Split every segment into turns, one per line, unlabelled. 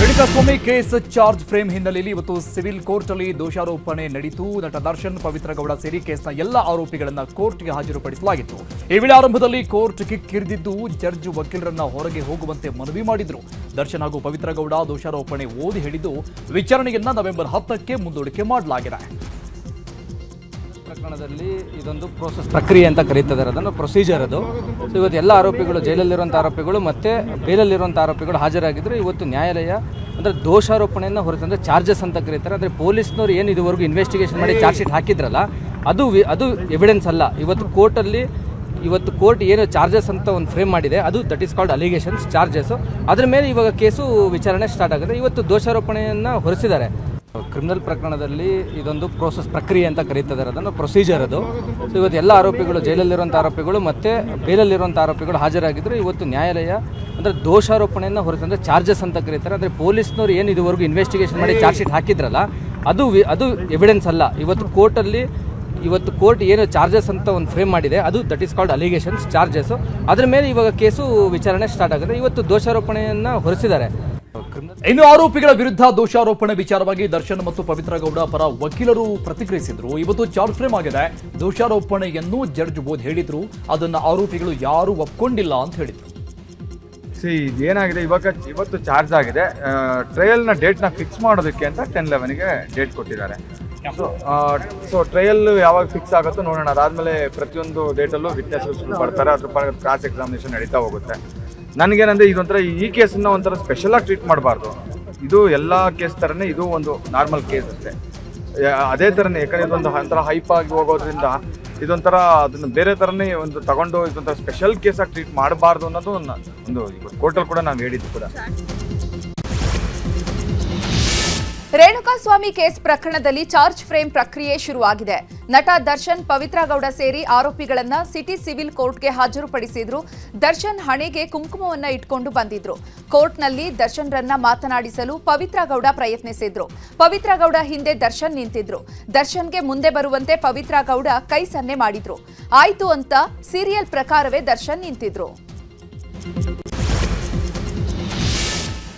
Renukaswamy case charge frame ಹಿನ್ನೆಲೆಯಲ್ಲಿ ಇವತ್ತು civil court ಅಲ್ಲಿ ದೋಷಾರೋಪಣೆ ನಡೆಯಿತು. ನಟ ದರ್ಶನ್, ಪವಿತ್ರ ಗೌಡ ಸೇರಿ ಕೇಸ್ನ ಎಲ್ಲ ಆರೋಪಿಗಳನ್ನ ಕೋರ್ಟ್ಗೆ ಹಾಜರುಪಡಿಸಲಾಗಿತ್ತು. ಈ ವೇಳೆ ಆರಂಭದಲ್ಲಿ ಕೋರ್ಟ್ ಕಿರಿದಿದ್ದು ಜಡ್ಜ್ ವಕೀಲರನ್ನ ಹೊರಗೆ ಹೋಗುವಂತೆ ಮನವಿ ಮಾಡಿದ್ರು. ದರ್ಶನ್ ಹಾಗೂ ಪವಿತ್ರ ಗೌಡ ದೋಷಾರೋಪಣೆ ಓದಿ ಹೇಳಿದ್ದು ವಿಚಾರಣೆಯನ್ನ ನವೆಂಬರ್ 10ಕ್ಕೆ ಮುಂದೂಡಿಕೆ ಮಾಡಲಾಗಿದೆ.
ಪ್ರಕರಣದಲ್ಲಿ ಇದೊಂದು ಪ್ರಕ್ರಿಯೆ ಅಂತ ಕರೀತಿದ್ದಾರೆ, ಅದನ್ನು ಪ್ರೊಸೀಜರ್ ಅದು. ಸೊ ಇವತ್ತು ಎಲ್ಲ ಆರೋಪಿಗಳು, ಜೈಲಲ್ಲಿರುವಂಥ ಆರೋಪಿಗಳು ಮತ್ತು ಬೇಲಲ್ಲಿರುವಂಥ ಆರೋಪಿಗಳು ಹಾಜರಾಗಿದ್ದರು. ಇವತ್ತು ನ್ಯಾಯಾಲಯ ಅಂದರೆ ದೋಷಾರೋಪಣೆಯನ್ನು ಹೊರತಂದರೆ ಚಾರ್ಜಸ್ ಅಂತ ಕರೀತಾರೆ. ಅಂದರೆ ಪೊಲೀಸ್ನವ್ರು ಏನು ಇದುವರೆಗೂ ಇನ್ವೆಸ್ಟಿಗೇಷನ್ ಮಾಡಿ ಚಾರ್ಜ್ ಶೀಟ್ ಹಾಕಿದ್ರಲ್ಲ, ಅದು ಎವಿಡೆನ್ಸ್ ಅಲ್ಲ. ಇವತ್ತು ಕೋರ್ಟ್ ಏನು ಚಾರ್ಜಸ್ ಅಂತ ಒಂದು ಫ್ರೇಮ್ ಮಾಡಿದೆ, ಅದು that is called allegations, charges. ಅದ್ರ ಮೇಲೆ ಇವಾಗ ಕೇಸು ವಿಚಾರಣೆ ಸ್ಟಾರ್ಟ್ ಆಗುತ್ತೆ. ಇವತ್ತು ದೋಷಾರೋಪಣೆಯನ್ನು ಹೊರಿಸಿದ್ದಾರೆ. ಕ್ರಿಮಿನಲ್ ಪ್ರಕರಣದಲ್ಲಿ ಇದೊಂದು ಪ್ರಕ್ರಿಯೆ ಅಂತ ಕರೀತಿದ್ದಾರೆ, ಅದನ್ನು ಪ್ರೊಸೀಜರ್ ಅದು. ಸೊ ಇವತ್ತು ಎಲ್ಲ ಆರೋಪಿಗಳು, ಜೈಲಲ್ಲಿರುವಂಥ ಆರೋಪಿಗಳು ಮತ್ತು ಬೇಲಲ್ಲಿರುವಂಥ ಆರೋಪಿಗಳು ಹಾಜರಾಗಿದ್ದರು. ಇವತ್ತು ನ್ಯಾಯಾಲಯ ಅಂದರೆ ದೋಷಾರೋಪಣೆಯನ್ನು ಹೊರತಂದರೆ ಚಾರ್ಜಸ್ ಅಂತ ಕರೀತಾರೆ. ಅಂದರೆ ಪೊಲೀಸ್ನವ್ರು ಏನು ಇದುವರೆಗೂ ಇನ್ವೆಸ್ಟಿಗೇಷನ್ ಮಾಡಿ ಚಾರ್ಜ್ ಶೀಟ್ ಹಾಕಿದ್ರಲ್ಲ, ಅದು ಎವಿಡೆನ್ಸ್ ಅಲ್ಲ. ಇವತ್ತು ಕೋರ್ಟ್ ಏನು ಚಾರ್ಜಸ್ ಅಂತ ಒಂದು ಫ್ರೇಮ್ ಮಾಡಿದೆ, ಅದು that is called allegations, charges. ಅದ್ರ ಮೇಲೆ ಇವಾಗ ಕೇಸು ವಿಚಾರಣೆ ಸ್ಟಾರ್ಟ್ ಆಗುತ್ತೆ. ಇವತ್ತು ದೋಷಾರೋಪಣೆಯನ್ನು ಹೊರಿಸಿದ್ದಾರೆ.
ಇನ್ನು ಆರೋಪಿಗಳ ವಿರುದ್ಧ ದೋಷಾರೋಪಣೆ ವಿಚಾರವಾಗಿ ದರ್ಶನ್ ಮತ್ತು ಪವಿತ್ರ ಗೌಡ ಪರ ವಕೀಲರು ಪ್ರತಿಕ್ರಿಯಿಸಿದ್ರು. ಇವತ್ತು ಚಾರ್ಜ್ ಫ್ರೇಮ್ ಆಗಿದೆ. ದೋಷಾರೋಪಣೆಯನ್ನು ಜಡ್ಜ್ ಓದಿ ಹೇಳಿದ್ರು, ಅದನ್ನ ಆರೋಪಿಗಳು ಯಾರು ಒಪ್ಕೊಂಡಿಲ್ಲ ಅಂತ ಹೇಳಿದ್ರು.
ಇದೇನಾಗಿದೆ, ಇವತ್ತು ಚಾರ್ಜ್ ಆಗಿದೆ. ಟ್ರಯಲ್ನ ಡೇಟ್ನ ಫಿಕ್ಸ್ ಮಾಡೋದಕ್ಕೆ ಅಂತ 10/11ಗೆ ಡೇಟ್ ಕೊಟ್ಟಿದ್ದಾರೆ. ಸೊ ಟ್ರಯಲ್ ಯಾವಾಗ ಫಿಕ್ಸ್ ಆಗುತ್ತೋ ನೋಡೋಣ. ಅದಾದ್ಮೇಲೆ ಪ್ರತಿಯೊಂದು ಡೇಟಲ್ಲೂ ವಿಟ್ನೆಸ್ಗಳು ಬರ್ತಾರೆ, ಅದ್ರ ಪರ ಕ್ರಾಸ್ ಎಕ್ಸಾಮಿನೇಷನ್ ನಡೀತಾ ಹೋಗುತ್ತೆ. ನನಗೇನಂದ್ರೆ ಇದೊಂಥರ ಈ ಕೇಸನ್ನ ಒಂಥರ ಸ್ಪೆಷಲ್ ಆಗಿ ಟ್ರೀಟ್ ಮಾಡಬಾರ್ದು. ಇದು ಎಲ್ಲ ಕೇಸ್ ಥರನೇ, ಇದು ಒಂದು ನಾರ್ಮಲ್ ಕೇಸ್ ಅಷ್ಟೇ. ಅದೇ ಥರನೇ, ಯಾಕಂದರೆ ಇದೊಂದು ಒಂಥರ ಹೈಪ್ ಆಗಿ ಹೋಗೋದ್ರಿಂದ ಇದೊಂಥರ ಅದನ್ನು ಬೇರೆ ಥರನೇ ಒಂದು ತಗೊಂಡು ಇದೊಂಥರ ಸ್ಪೆಷಲ್ ಕೇಸಾಗಿ ಟ್ರೀಟ್ ಮಾಡಬಾರ್ದು ಅನ್ನೋದು ಒಂದು ಕೋರ್ಟಲ್ಲಿ ಕೂಡ ನಾವು ಹೇಳಿದ್ದು ಕೂಡ.
ರೇಣುಕಾಸ್ವಾಮಿ ಕೇಸ್ ಪ್ರಕರಣದಲ್ಲಿ ಚಾರ್ಜ್ ಫ್ರೇಮ್ ಪ್ರಕ್ರಿಯೆ ಶುರುವಾಗಿದೆ. ನಟ ದರ್ಶನ್, ಪವಿತ್ರ ಗೌಡ ಸೇರಿ ಆರೋಪಿಗಳನ್ನ ಸಿಟಿ ಸಿವಿಲ್ ಕೋರ್ಟ್ಗೆ ಹಾಜರುಪಡಿಸಿದ್ರು. ದರ್ಶನ್ ಹಣೆಗೆ ಕುಂಕುಮವನ್ನ ಇಟ್ಕೊಂಡು ಬಂದಿದ್ರು. ಕೋರ್ಟ್ನಲ್ಲಿ ದರ್ಶನ್ರನ್ನ ಮಾತನಾಡಿಸಲು ಪವಿತ್ರ ಗೌಡ ಪ್ರಯತ್ನಿಸಿದ್ರು. ಪವಿತ್ರ ಗೌಡ ಹಿಂದೆ ದರ್ಶನ್ ನಿಂತಿದ್ರು. ದರ್ಶನ್ಗೆ ಮುಂದೆ ಬರುವಂತೆ ಪವಿತ್ರ ಗೌಡ ಕೈ ಸನ್ನೆ ಮಾಡಿದ್ರು. ಆಯ್ತು ಅಂತ ಸೀರಿಯಲ್ ಪ್ರಕಾರವೇ ದರ್ಶನ್ ನಿಂತಿದ್ರು.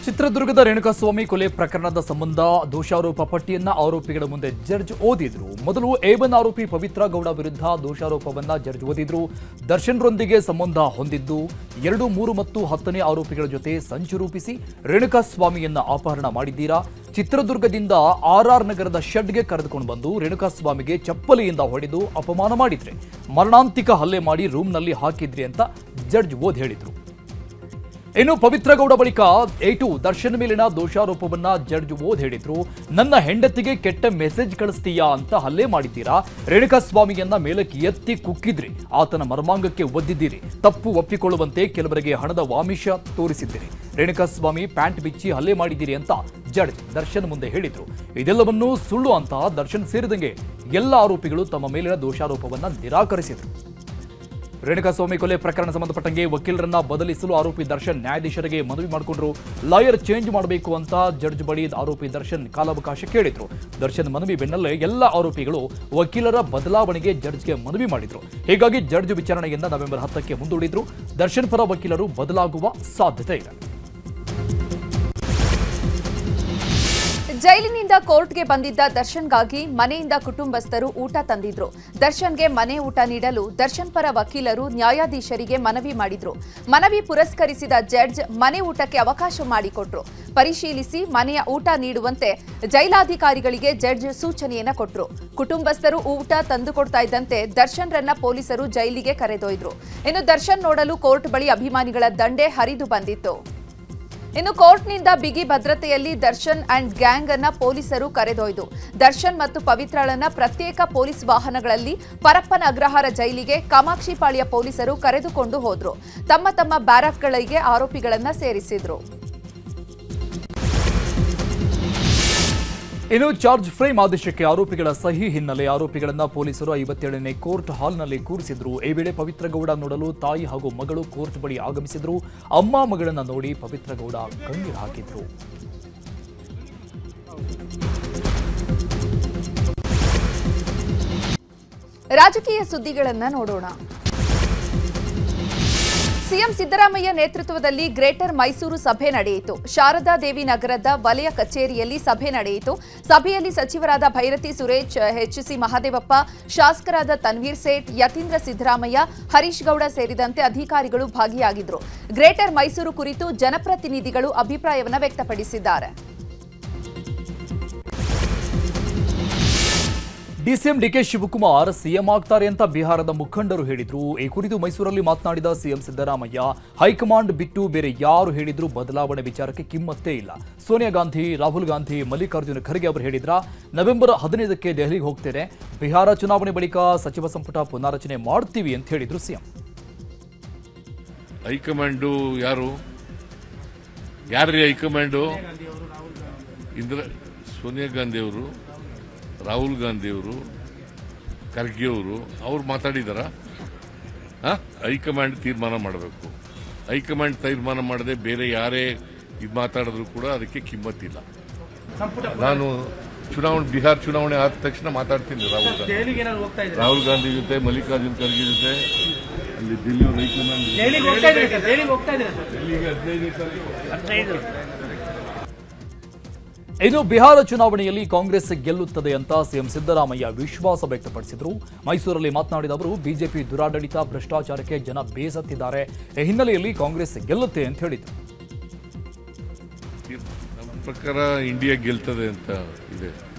ಚಿತ್ರದುರ್ಗದ ರೇಣುಕಾಸ್ವಾಮಿ ಕೊಲೆ ಪ್ರಕರಣದ ಸಂಬಂಧ ದೋಷಾರೋಪ ಪಟ್ಟಿಯನ್ನ ಆರೋಪಿಗಳ ಮುಂದೆ ಜಡ್ಜ್ ಓದಿದ್ರು. ಮೊದಲು A1 ಆರೋಪಿ ಪವಿತ್ರ ಗೌಡ ವಿರುದ್ಧ ದೋಷಾರೋಪವನ್ನ ಜಡ್ಜ್ ಓದಿದ್ರು. ದರ್ಶನ್ರೊಂದಿಗೆ ಸಂಬಂಧ ಹೊಂದಿದ್ದು 2, 3 ಮತ್ತು 10ನೇ ಆರೋಪಿಗಳ ಜೊತೆ ಸಂಚು ರೂಪಿಸಿ ರೇಣುಕಾಸ್ವಾಮಿಯನ್ನ ಅಪಹರಣ ಮಾಡಿದ್ದೀರಾ. ಚಿತ್ರದುರ್ಗದಿಂದ RR ನಗರದ ಶೆಡ್ಗೆ ಕರೆದುಕೊಂಡು ಬಂದು ರೇಣುಕಾಸ್ವಾಮಿಗೆ ಚಪ್ಪಲಿಯಿಂದ ಹೊಡೆದು ಅಪಮಾನ ಮಾಡಿದ್ರಿ. ಮರಣಾಂತಿಕ ಹಲ್ಲೆ ಮಾಡಿ ರೂಮ್ನಲ್ಲಿ ಹಾಕಿದ್ರಿ ಅಂತ ಜಡ್ಜ್ ಓದಿ ಹೇಳಿದ್ರು. ಇನ್ನು ಪವಿತ್ರ ಗೌಡ ಬಳಿಕ A2 ದರ್ಶನ್ ಮೇಲಿನ ದೋಷಾರೋಪವನ್ನ ಜಡ್ಜ್ ಓದ್ ಹೇಳಿದ್ರು. ನನ್ನ ಹೆಂಡತಿಗೆ ಕೆಟ್ಟ ಮೆಸೇಜ್ ಕಳಿಸ್ತೀಯಾ ಅಂತ ಹಲ್ಲೆ ಮಾಡಿದ್ದೀರಾ. ರೇಣುಕಾಸ್ವಾಮಿಯನ್ನ ಮೇಲಕ್ಕೆ ಎತ್ತಿ ಕುಕ್ಕಿದ್ರಿ. ಆತನ ಮರ್ಮಾಂಗಕ್ಕೆ ಒದ್ದಿದ್ದೀರಿ. ತಪ್ಪು ಒಪ್ಪಿಕೊಳ್ಳುವಂತೆ ಕೆಲವರಿಗೆ ಹಣದ ವಾಮಿಷ ತೋರಿಸಿದ್ದೀರಿ. ರೇಣುಕಾಸ್ವಾಮಿ ಪ್ಯಾಂಟ್ ಬಿಚ್ಚಿ ಹಲ್ಲೆ ಮಾಡಿದ್ದೀರಿ ಅಂತ ಜಡ್ಜ್ ದರ್ಶನ್ ಮುಂದೆ ಹೇಳಿದ್ರು. ಇದೆಲ್ಲವನ್ನೂ ಸುಳ್ಳು ಅಂತ ದರ್ಶನ್ ಸೇರಿದಂಗೆ ಎಲ್ಲ ಆರೋಪಿಗಳು ತಮ್ಮ ಮೇಲಿನ ದೋಷಾರೋಪವನ್ನ ನಿರಾಕರಿಸಿದ್ರು. ರೇಣುಕಾಸ್ವಾಮಿ ಕೊಲೆ ಪ್ರಕರಣ ಸಂಬಂಧಪಟ್ಟಂಗೆ ವಕೀಲರನ್ನ ಬದಲಿಸಲು ಆರೋಪಿ ದರ್ಶನ್ ನ್ಯಾಯಾಧೀಶರಿಗೆ ಮನವಿ ಮಾಡಿಕೊಂಡ್ರು. ಲಾಯರ್ ಚೇಂಜ್ ಮಾಡಬೇಕು ಅಂತ ಜಡ್ಜ್ ಬಳಿ ಆರೋಪಿ ದರ್ಶನ್ ಕಾಲಾವಕಾಶ ಕೇಳಿದ್ರು. ದರ್ಶನ್ ಮನವಿ ಬೆನ್ನಲ್ಲೇ ಎಲ್ಲ ಆರೋಪಿಗಳು ವಕೀಲರ ಬದಲಾವಣೆಗೆ ಜಡ್ಜ್ಗೆ ಮನವಿ ಮಾಡಿದ್ರು. ಹೀಗಾಗಿ ಜಡ್ಜ್ ವಿಚಾರಣೆಯನ್ನ ನವೆಂಬರ್ 10ಕ್ಕೆ ಮುಂದೂಡಿದ್ರು. ದರ್ಶನ್ ಪರ ವಕೀಲರು ಬದಲಾಗುವ ಸಾಧ್ಯತೆ ಇದೆ.
ಜೈಲಿನಿಂದ ಕೋರ್ಟ್ಗೆ ಬಂದಿದ್ದ ದರ್ಶನ್ಗಾಗಿ ಮನೆಯಿಂದ ಕುಟುಂಬಸ್ಥರು ಊಟ ತಂದಿದ್ರು. ದರ್ಶನ್ಗೆ ಮನೆ ಊಟ ನೀಡಲು ದರ್ಶನ್ ಪರ ವಕೀಲರು ನ್ಯಾಯಾಧೀಶರಿಗೆ ಮನವಿ ಮಾಡಿದ್ರು. ಮನವಿ ಪುರಸ್ಕರಿಸಿದ ಜಡ್ಜ್ ಮನೆ ಊಟಕ್ಕೆ ಅವಕಾಶ ಮಾಡಿಕೊಟ್ರು. ಪರಿಶೀಲಿಸಿ ಮನೆಯ ಊಟ ನೀಡುವಂತೆ ಜೈಲಾಧಿಕಾರಿಗಳಿಗೆ ಜಡ್ಜ್ ಸೂಚನೆಯನ್ನ ಕೊಟ್ರು. ಕುಟುಂಬಸ್ಥರು ಊಟ ತಂದುಕೊಡ್ತಾ ಇದ್ದಂತೆ ದರ್ಶನ್ರನ್ನ ಪೊಲೀಸರು ಜೈಲಿಗೆ ಕರೆದೊಯ್ದ್ರು. ಇನ್ನು ದರ್ಶನ್ ನೋಡಲು ಕೋರ್ಟ್ ಬಳಿ ಅಭಿಮಾನಿಗಳ ದಂಡೆ ಹರಿದು ಬಂದಿತ್ತು. ಇನ್ನು ಕೋರ್ಟ್ನಿಂದ ಬಿಗಿ ಭದ್ರತೆಯಲ್ಲಿ ದರ್ಶನ್ ಅಂಡ್ ಗ್ಯಾಂಗ್ ಅನ್ನ ಪೊಲೀಸರು ಕರೆದೊಯ್ದು ದರ್ಶನ್ ಮತ್ತು ಪವಿತ್ರಳನ್ನ ಪ್ರತ್ಯೇಕ ಪೊಲೀಸ್ ವಾಹನಗಳಲ್ಲಿ ಪರಪ್ಪನ ಅಗ್ರಹಾರ ಜೈಲಿಗೆ ಕಾಮಾಕ್ಷಿಪಾಳ್ಯ ಪೊಲೀಸರು ಕರೆದುಕೊಂಡು ಹೋದ್ರು. ತಮ್ಮ ತಮ್ಮ ಬ್ಯಾರಕ್ಗಳಿಗೆ ಆರೋಪಿಗಳನ್ನ ಸೇರಿಸಿದ್ರು.
ಇನ್ನು ಚಾರ್ಜ್ ಫ್ರೇಮ್ ಆದೇಶಕ್ಕೆ ಆರೋಪಿಗಳ ಸಹಿ ಹಿನ್ನೆಲೆ ಆರೋಪಿಗಳನ್ನ ಪೊಲೀಸರು 57ನೇ ಕೋರ್ಟ್ ಹಾಲ್ನಲ್ಲಿ ಕೂರಿಸಿದ್ರು. ಈ ವೇಳೆ ಪವಿತ್ರ ಗೌಡ ನೋಡಲು ತಾಯಿ ಹಾಗೂ ಮಗಳು ಕೋರ್ಟ್ ಬಳಿ ಆಗಮಿಸಿದ್ರು. ಅಮ್ಮ ಮಗಳನ್ನ ನೋಡಿ ಪವಿತ್ರ ಗೌಡ ಕಣ್ಣೀರು ಹಾಕಿದ್ರು.
ರಾಜಕೀಯ ಸುದ್ದಿಗಳನ್ನ ನೋಡೋಣ. ಸಿಎಂ ಸಿದ್ದರಾಮಯ್ಯ ನೇತೃತ್ವದಲ್ಲಿ ಗ್ರೇಟರ್ ಮೈಸೂರು ಸಭೆ ನಡೆಯಿತು. ಶಾರದಾ ದೇವಿ ನಗರದ ವಲಯ ಕಚೇರಿಯಲ್ಲಿ ಸಭೆ ನಡೆಯಿತು. ಸಭೆಯಲ್ಲಿ ಸಚಿವರಾದ ಭೈರತಿ ಸುರೇಶ್, ಎಚ್ಸಿ ಮಹದೇವಪ್ಪ, ಶಾಸಕರಾದ ತನ್ವೀರ್ ಸೇಠ್, ಯತೀಂದ್ರ ಸಿದ್ದರಾಮಯ್ಯ, ಹರೀಶ್ ಗೌಡ ಸೇರಿದಂತೆ ಅಧಿಕಾರಿಗಳು ಭಾಗಿಯಾಗಿದ್ದರು. ಗ್ರೇಟರ್ ಮೈಸೂರು ಕುರಿತು ಜನಪ್ರತಿನಿಧಿಗಳು ಅಭಿಪ್ರಾಯವನ್ನು ವ್ಯಕ್ತಪಡಿಸಿದ್ದಾರೆ.
ಡಿಸಿಎಂ ಡಿಕೆ ಶಿವಕುಮಾರ್ ಸಿಎಂ ಆಗ್ತಾರೆ ಅಂತ ಬಿಹಾರದ ಮುಖಂಡರು ಹೇಳಿದ್ರು. ಈ ಕುರಿತು ಮೈಸೂರಲ್ಲಿ ಮಾತನಾಡಿದ ಸಿಎಂ ಸಿದ್ದರಾಮಯ್ಯ, ಹೈಕಮಾಂಡ್ ಬಿಟ್ಟು ಬೇರೆ ಯಾರು ಹೇಳಿದ್ರು ಬದಲಾವಣೆ ವಿಚಾರಕ್ಕೆ ಕಿಮ್ಮತ್ತೇ ಇಲ್ಲ. ಸೋನಿಯಾ ಗಾಂಧಿ, ರಾಹುಲ್ ಗಾಂಧಿ, ಮಲ್ಲಿಕಾರ್ಜುನ ಖರ್ಗೆ ಅವರು ಹೇಳಿದ್ರ ನವೆಂಬರ್ 15ಕ್ಕೆ ದೆಹಲಿಗೆ ಹೋಗ್ತೇನೆ, ಬಿಹಾರ ಚುನಾವಣೆ ಬಳಿಕ ಸಚಿವ ಸಂಪುಟ ಪುನಾರಚನೆ ಮಾಡ್ತೀವಿ ಅಂತ ಹೇಳಿದ್ರು ಸಿಎಂ.
ಹೈಕಮಾಂಡು ಯಾರ್ರೀ ಹೈಕಮಾಂಡು? ಸೋನಿಯಾ ಗಾಂಧಿ ಅವರು, ರಾಹುಲ್ ಗಾಂಧಿ ಅವರು, ಖರ್ಗೆ ಅವ್ರು ಮಾತಾಡಿದಾರ? ಹೈಕಮಾಂಡ್ ತೀರ್ಮಾನ ಮಾಡಬೇಕು. ಹೈಕಮಾಂಡ್ ತೀರ್ಮಾನ ಮಾಡದೆ ಬೇರೆ ಯಾರೇ ಇದು ಮಾತಾಡಿದ್ರು ಕೂಡ ಅದಕ್ಕೆ ಕಿಮ್ಮತ್ತಿಲ್ಲ. ನಾನು ಬಿಹಾರ ಚುನಾವಣೆ ಆದ ತಕ್ಷಣ ಮಾತಾಡ್ತೀನಿ ರಾಹುಲ್ ಗಾಂಧಿ ಜೊತೆ, ಮಲ್ಲಿಕಾರ್ಜುನ್ ಖರ್ಗೆ ಜೊತೆ. ಅಲ್ಲಿ ದಿಲ್ಲಿ ಹೈಕಮಾಂಡ್
ಇನ್ನು ಬಿಹಾರ ಚುನಾವಣೆಯಲ್ಲಿ ಕಾಂಗ್ರೆಸ್ ಗೆಲ್ಲುತ್ತದೆ ಅಂತ ಸಿಎಂ ಸಿದ್ದರಾಮಯ್ಯ ವಿಶ್ವಾಸ ವ್ಯಕ್ತಪಡಿಸಿದರು. ಮೈಸೂರಲ್ಲಿ ಮಾತನಾಡಿದ ಅವರು, ಬಿಜೆಪಿ ದುರಾಡಳಿತ, ಭ್ರಷ್ಟಾಚಾರಕ್ಕೆ ಜನ ಬೇಸತ್ತಿದ್ದಾರೆ. ಈ ಹಿನ್ನೆಲೆಯಲ್ಲಿ ಕಾಂಗ್ರೆಸ್ ಗೆಲ್ಲುತ್ತೆ ಅಂತ ಹೇಳಿದರು.
ನಮ್ಮ ಪ್ರಕಾರ ಇಂಡಿಯಾ ಗೆಲ್ತದೆ ಅಂತ ಇದೆ.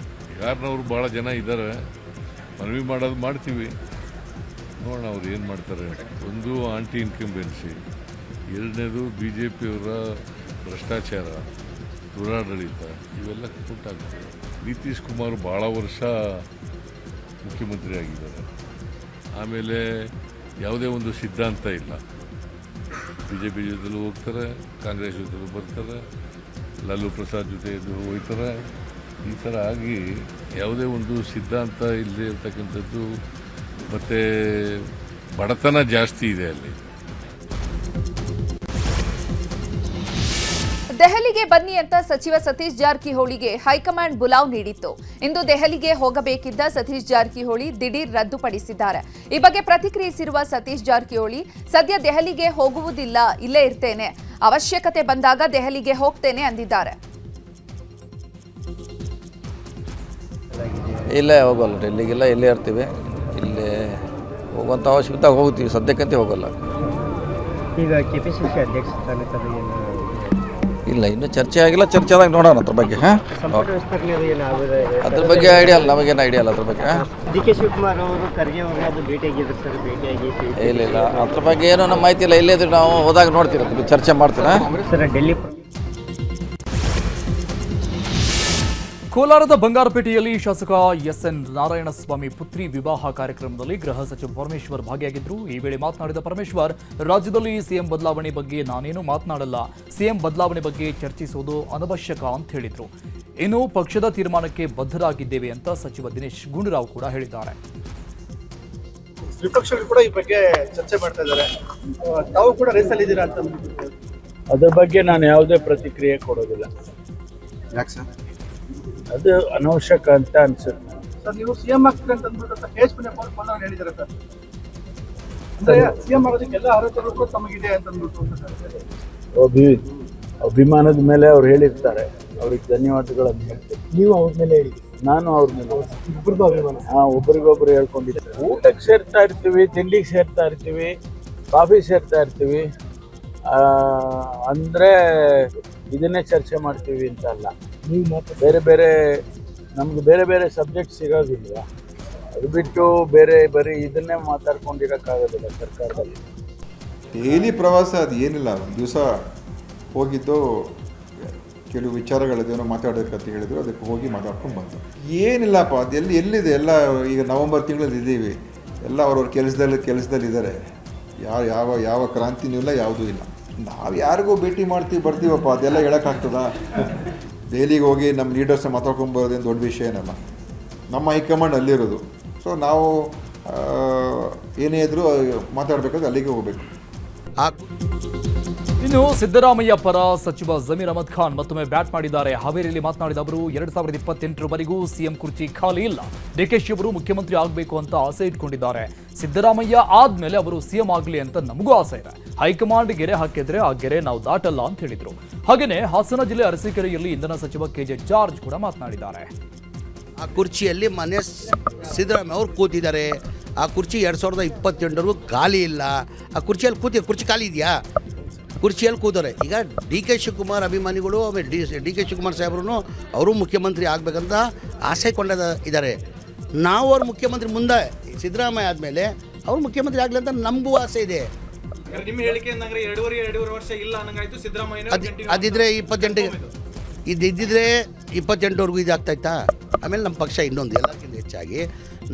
ಬಿಹಾರ್ನವರು ಬಹಳ ಜನ ಇದ್ದಾರೆ. ಮನವಿ ಮಾಡೋದು ಮಾಡ್ತೀವಿ, ನೋಡೋಣ ಅವ್ರು ಏನು ಮಾಡ್ತಾರೆ. ಒಂದು ಆಂಟಿ ಇನ್ಕಂಬೆನ್ಸಿ, ಎರಡನೇದು ಬಿಜೆಪಿಯವರ ಭ್ರಷ್ಟಾಚಾರ, ದುರಾಡಳಿತ, ಇವೆಲ್ಲ ಕೂಟಾಗ್ತದೆ. ನಿತೀಶ್ ಕುಮಾರ್ ಭಾಳ ವರ್ಷ ಮುಖ್ಯಮಂತ್ರಿ ಆಗಿದ್ದಾರೆ. ಆಮೇಲೆ ಯಾವುದೇ ಒಂದು ಸಿದ್ಧಾಂತ ಇಲ್ಲ. ಬಿಜೆಪಿ ಜೊತೆಲೂ ಹೋಗ್ತಾರೆ, ಕಾಂಗ್ರೆಸ್ ಜೊತೆಲೂ ಬರ್ತಾರೆ, ಲಾಲೂ ಪ್ರಸಾದ್ ಜೊತೆ ಹೋಗ್ತಾರೆ. ಈ ಥರ ಆಗಿ ಯಾವುದೇ ಒಂದು ಸಿದ್ಧಾಂತ ಇಲ್ಲದೆ ಇರ್ತಕ್ಕಂಥದ್ದು. ಮತ್ತು ಬಡತನ ಜಾಸ್ತಿ ಇದೆ ಅಲ್ಲಿ.
ದೆಹಲಿಗೆ ಬನ್ನಿ ಅಂತ ಸಚಿವ ಸತೀಶ್ ಜಾರಕಿಹೊಳಿಗೆ ಹೈಕಮಾಂಡ್ ಬುಲಾವ್ ನೀಡಿತ್ತು. ಇಂದು ದೆಹಲಿಗೆ ಹೋಗಬೇಕಿದ್ದ ಸತೀಶ್ ಜಾರಕಿಹೊಳಿ ದಿಢೀರ್ ರದ್ದುಪಡಿಸಿದ್ದಾರೆ. ಈ ಬಗ್ಗೆ ಪ್ರತಿಕ್ರಿಯಿಸಿರುವ ಸತೀಶ್ ಜಾರಕಿಹೊಳಿ, ಸದ್ಯ ದೆಹಲಿಗೆ ಹೋಗುವುದಿಲ್ಲ, ಇಲ್ಲೇ ಇರ್ತೇನೆ, ಅವಶ್ಯಕತೆ ಬಂದಾಗ ದೆಹಲಿಗೆ ಹೋಗ್ತೇನೆ ಅಂದಿದ್ದಾರೆ.
ಇಲ್ಲೇ ಹೋಗಲ್ಲ, ಡೆಲ್ಲಿಗೆಲ್ಲ ಇಲ್ಲೇ ಇರ್ತೀವಿ. ಇಲ್ಲೇ ಹೋಗುವಂಥ ಅವಶ್ಯಕತೆ ಹೋಗ್ತೀವಿ, ಸದ್ಯಕ್ಕಂತೆ ಹೋಗಲ್ಲ.
ಈಗ ಕೆಪಿಸಿಸಿ ಅಧ್ಯಕ್ಷ ಸ್ಥಾನಕ್ಕೆ
ಇಲ್ಲ, ಇನ್ನೂ ಚರ್ಚೆ ಆಗಿಲ್ಲ. ಚರ್ಚೆ ಆದಾಗ ನೋಡೋಣ ಅದ್ರ ಬಗ್ಗೆ. ಅದ್ರ ಬಗ್ಗೆ ಐಡಿಯಾ ಇಲ್ಲ, ನಮಗೇನು ಐಡಿಯಾ ಇಲ್ಲ ಅದ್ರ ಬಗ್ಗೆ.
ಡಿಕೆ ಶಿವಕುಮಾರ್ ಅವರು ಖರ್ಗೆ ಅವ್ರನ್ನ ಅದು ಭೇಟಿಯಾಗಿದ್ರು ಸರ್, ಭೇಟಿಯಾಗಿ
ಇಲ್ಲ ಅದ್ರ ಬಗ್ಗೆ ಏನೋ ನಮ್ಮ ಮಾಹಿತಿ ಇಲ್ಲ. ಇಲ್ಲೇ ಇದ್ರೆ ನಾವು ಹೋದಾಗ ನೋಡ್ತೀವಿ, ಚರ್ಚೆ ಮಾಡ್ತೀರಾ
ಸರ್. ಡೆಲ್ಲಿ
ಕೋಲಾರದ ಬಂಗಾರಪೇಟೆಯಲ್ಲಿ ಶಾಸಕ ಎಸ್ಎನ್ ನಾರಾಯಣಸ್ವಾಮಿ ಪುತ್ರಿ ವಿವಾಹ ಕಾರ್ಯಕ್ರಮದಲ್ಲಿ ಗೃಹ ಸಚಿವ ಪರಮೇಶ್ವರ್ ಭಾಗಿಯಾಗಿದ್ದರು. ಈ ವೇಳೆ ಮಾತನಾಡಿದ ಪರಮೇಶ್ವರ್, ರಾಜ್ಯದಲ್ಲಿ ಸಿಎಂ ಬದಲಾವಣೆ ಬಗ್ಗೆ ನಾನೇನು ಮಾತನಾಡಲ್ಲ, ಸಿಎಂ ಬದಲಾವಣೆ ಬಗ್ಗೆ ಚರ್ಚಿಸುವುದು ಅನವಶ್ಯಕ ಅಂತ ಹೇಳಿದರು. ಇನ್ನು ಪಕ್ಷದ ತೀರ್ಮಾನಕ್ಕೆ ಬದ್ಧರಾಗಿದ್ದೇವೆ ಅಂತ ಸಚಿವ ದಿನೇಶ್ ಗುಂಡೂರಾವ್ ಕೂಡ ಹೇಳಿದ್ದಾರೆ.
ವಿಪಕ್ಷಗಳು ಕೂಡ ಈ ಬಗ್ಗೆ ಚರ್ಚೆ ಮಾಡ್ತಾ ಇದ್ದಾರೆ, ತಾವು ಕೂಡ ರೇಸಲ್ಲಿ ಇದ್ದೀರಾ ಅಂತ.
ಅದ್ರ ಬಗ್ಗೆ ನಾನು ಯಾವುದೇ ಪ್ರತಿಕ್ರಿಯೆ ಕೊಡೋದಿಲ್ಲ.
ಯಾಕೆ ಸರ್?
ಅದು ಅನವಶ್ಯಕ ಅಂತ ಅನ್ಸುತ್ತೆ.
ಸರ್, ನೀವು ಸಿಎಂ ಆಗ್ತೀರಿ ಅಂತ ಅಂದ್ಬಿಟ್ಟು ಹೇಸ್ ಪುಣ್ಯ ಹೇಳಿದ್ದಾರೆ ಸರ್. ಅಂದ್ರೆ ಸಿಎಂ ಆಗೋದಕ್ಕೆ ಎಲ್ಲ ಅರ್ಹತೆಗಳು ತಮಗಿದೆ ಅಂತ ಅಂದ್ಬಿಟ್ಟು
ಅಭಿಮಾನದ ಮೇಲೆ ಅವ್ರು ಹೇಳಿರ್ತಾರೆ, ಅವ್ರಿಗೆ ಧನ್ಯವಾದಗಳನ್ನು ಹೇಳ್ತೀನಿ.
ನೀವು ಅವ್ರ ಮೇಲೆ ಹೇಳಿ,
ನಾನು ಅವ್ರ ಮೇಲೆ
ಇಬ್ಬರಿಗೂ ಅಭಿಮಾನ.
ಒಬ್ರಿಗೊಬ್ರು ಹೇಳ್ಕೊಂಡಿದ್ದಾರೆ. ಊಟಕ್ಕೆ ಸೇರ್ತಾ ಇರ್ತೀವಿ, ತಿಂಡಿಗೆ ಸೇರ್ತಾ ಇರ್ತೀವಿ, ಕಾಫಿ ಸೇರ್ತಾ ಇರ್ತೀವಿ. ಅಂದರೆ ಇದನ್ನೇ ಚರ್ಚೆ ಮಾಡ್ತೀವಿ ಅಂತ ಅಲ್ಲ.
ನೀವು ಮಾತ್ರ
ನಮ್ಗೆ ಬೇರೆ ಬೇರೆ ಸಬ್ಜೆಕ್ಟ್ ಸಿಗೋದಿಲ್ಲ. ಅದು ಬಿಟ್ಟು ಬೇರೆ ಬರೀ ಇದನ್ನೇ ಮಾತಾಡ್ಕೊಂಡಿರೋಕ್ಕಾಗೋದಿಲ್ಲ ಸರ್ಕಾರದಲ್ಲಿ.
ಡೈಲಿ ಪ್ರವಾಸ ಅದು ಏನಿಲ್ಲ, ಒಂದು ದಿವಸ ಹೋಗಿದ್ದು ಕೆಲವು ವಿಚಾರಗಳದೇನೋ ಮಾತಾಡೋದಕ್ಕಂತ ಹೇಳಿದ್ರು, ಅದಕ್ಕೆ ಹೋಗಿ ಮಾತಾಡ್ಕೊಂಡು ಬಂದು ಏನಿಲ್ಲಪ್ಪ. ಅದು ಎಲ್ಲಿದೆ ಎಲ್ಲ. ಈಗ ನವಂಬರ್ ತಿಂಗಳಲ್ಲಿ ಇದ್ದೀವಿ, ಎಲ್ಲ ಅವ್ರವ್ರ ಕೆಲಸದಲ್ಲಿದ್ದಾರೆ. ಯಾವ ಕ್ರಾಂತಿನೂ ಇಲ್ಲ, ಯಾವುದೂ ಇಲ್ಲ. ನಾವು ಯಾರಿಗೂ ಭೇಟಿ ಬರ್ತೀವಪ್ಪ, ಅದೆಲ್ಲ ಹೇಳೋಕ್ಕಾಗ್ತದ? ದೆಹಲಿಗೆ ಹೋಗಿ ನಮ್ಮ ಲೀಡರ್ಸ್ನ ಮಾತಾಡ್ಕೊಂಬರೋದೇನು ದೊಡ್ಡ ವಿಷಯ ಏನಲ್ಲ. ನಮ್ಮ ಹೈಕಮಾಂಡ್ ಅಲ್ಲಿರೋದು. ಸೊ ನಾವು ಏನೇ ಇದ್ರೂ ಮಾತಾಡಬೇಕಾದ್ರೆ ಅಲ್ಲಿಗೆ ಹೋಗಬೇಕು.
ಇನ್ನು ಸಿದ್ದರಾಮಯ್ಯ ಪರ ಸಚಿವ ಜಮೀರ್ ಅಹಮದ್ ಖಾನ್ ಮತ್ತೊಮ್ಮೆ ಬ್ಯಾಟ್ ಮಾಡಿದ್ದಾರೆ. ಹಾವೇರಿಯಲ್ಲಿ ಮಾತನಾಡಿದ ಅವರು, 2028ರವರೆಗೂ ಸಿಎಂ ಕುರ್ಚಿ ಖಾಲಿ ಇಲ್ಲ, ಡಿಕೆಶಿ ಅವರು ಮುಖ್ಯಮಂತ್ರಿ ಆಗಬೇಕು ಅಂತ ಆಸೆ ಇಟ್ಕೊಂಡಿದ್ದಾರೆ. ಸಿದ್ದರಾಮಯ್ಯ ಆದ್ಮೇಲೆ ಅವರು ಸಿಎಂ ಆಗಲಿ ಅಂತ ನಮಗೂ ಆಸೆ ಇದೆ. ಹೈಕಮಾಂಡ್ ಗೆರೆ ಹಾಕಿದ್ರೆ ಆ ಗೆರೆ ನಾವು ದಾಟಲ್ಲ ಅಂತ ಹೇಳಿದ್ರು. ಹಾಗೇನೆ ಹಾಸನ ಜಿಲ್ಲೆ ಅರಸೀಕೆರೆಯಲ್ಲಿ ಇಂಧನ ಸಚಿವ ಕೆಜೆ ಜಾರ್ಜ್ ಕೂಡ ಮಾತನಾಡಿದ್ದಾರೆ.
ಆ ಕುರ್ಚಿಯಲ್ಲಿ ಮನೆ ಸಿದ್ದರಾಮಯ್ಯ ಅವರು ಕೂತಿದ್ದಾರೆ. ಆ ಕುರ್ಚಿ 2028ವರೆಗೂ ಖಾಲಿ ಇಲ್ಲ. ಆ ಕುರ್ಚಿಯಲ್ಲಿ ಕುರ್ಚಿ ಖಾಲಿ ಇದೆಯಾ? ಕುರ್ಚಿಯಲ್ಲಿ ಕೂತಾರೆ. ಈಗ ಡಿ ಕೆ ಶಿವಕುಮಾರ್ ಅಭಿಮಾನಿಗಳು ಆಮೇಲೆ ಡಿ ಕೆ ಶಿವಕುಮಾರ್ ಸಾಹೇಬ್ರು ಅವರು ಮುಖ್ಯಮಂತ್ರಿ ಆಗಬೇಕಂತ ಆಸೆ ಇದ್ದಾರೆ. ನಾವು ಅವ್ರ ಮುಖ್ಯಮಂತ್ರಿ ಮುಂದೆ ಸಿದ್ದರಾಮಯ್ಯ ಆದಮೇಲೆ ಅವ್ರು ಮುಖ್ಯಮಂತ್ರಿ ಆಗಲಿ ಅಂತ ನಮಗೂ ಆಸೆ ಇದೆ.
ನಿಮ್ಮ ಹೇಳಿಕೆ ಎರಡೂವರೆ ವರ್ಷ ಇಲ್ಲ ಅನ್ನಂಗಾಯ್ತು. ಸಿದ್ದರಾಮಯ್ಯ
ಅದಿದ್ರೆ 28 ಇದ್ದಿದ್ರೆ 28ವರೆಗೂ ಇದಾಗ್ತಾಯ್ತಾ? ಆಮೇಲೆ ನಮ್ಮ ಪಕ್ಷ ಇನ್ನೊಂದು ಎಲ್ಲಕ್ಕಿಂತ ಹೆಚ್ಚಾಗಿ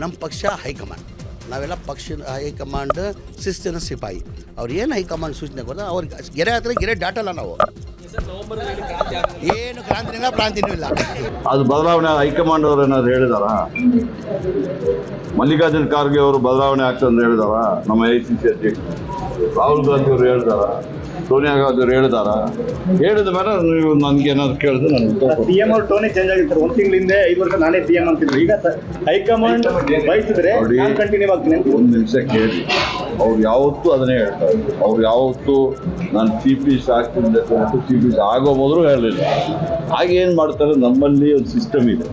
ನಮ್ಮ ಪಕ್ಷ ಹೈಕಮಾಂಡ್. ನಾವೆಲ್ಲ ಪಕ್ಷ ಹೈಕಮಾಂಡ್ ಶಿಸ್ತಿನ ಸಿಪಾಯಿ. ಅವ್ರು ಏನು ಹೈಕಮಾಂಡ್ ಸೂಚನೆ ಕೊಡ್ತಾರೆ ಅವ್ರಿಗೆ ಗೆರೆ ಹತ್ರ ಗೆರೆ ದಾಟಲ್ಲ ನಾವು. ಏನು ಕ್ರಾಂತಿನಿಲ್ಲ ಪ್ರಾಂತಿನೂ ಇಲ್ಲ.
ಅದು ಬದಲಾವಣೆ ಹೈಕಮಾಂಡ್ ಅವರು ಏನಾದ್ರು ಹೇಳಿದಾರ? ಮಲ್ಲಿಕಾರ್ಜುನ್ ಖರ್ಗೆ ಅವರು ಬದಲಾವಣೆ ಆಗ್ತದೆ ಅಂತ ಹೇಳಿದಾರ? ನಮ್ಮ AICC ಅಧ್ಯಕ್ಷರು ರಾಹುಲ್ ಗಾಂಧಿ ಅವರು ಹೇಳಿದಾರ? ಸೋನಿಯಾ ಗಾಂಧಿ ಅವರು ಹೇಳಿದಾರ? ಹೇಳಿದ ಮೇಲೆ ನೀವು ನನಗೆ ಏನಾದ್ರು ಕೇಳಿದ್ರೆ ನಾನು
ಸಿಎಂ ಅವ್ರ ಟೋನೇ ಚೇಂಜ್ ಆಗಿರ್ತಾರೆ. 1 ತಿಂಗಳ ಹಿಂದೆ 5 ವರ್ಷ ನಾನೇ ಸಿಎಂ ಅಂತಿದ್ರು. ಈಗ ಹೈಕಮಾಂಡ್ ಬಯಸಿದ್ರೆ ನಾನು ಕಂಟಿನ್ಯೂ ಆಗ್ತೀನಿ.
ಒಂದು ನಿಮಿಷ ಕೇಳಿ. ಅವ್ರು ಯಾವತ್ತೂ ಅದನ್ನೇ ಹೇಳ್ತಾರೆ. ಅವ್ರು ಯಾವತ್ತೂ ನಾನು ಚೀಫ್ ಮಿನಿಸ್ಟರ್ ಆಗ್ತೀನಿ ಚೀಫ್ ಮಿನಿಸ್ಟರ್ ಆಗೋಬೋದ್ರು ಹೇಳಲಿಲ್ಲ. ಹಾಗೇನು ಮಾಡ್ತಾರೆ, ನಮ್ಮಲ್ಲಿ ಒಂದು ಸಿಸ್ಟಮ್ ಇದೆ.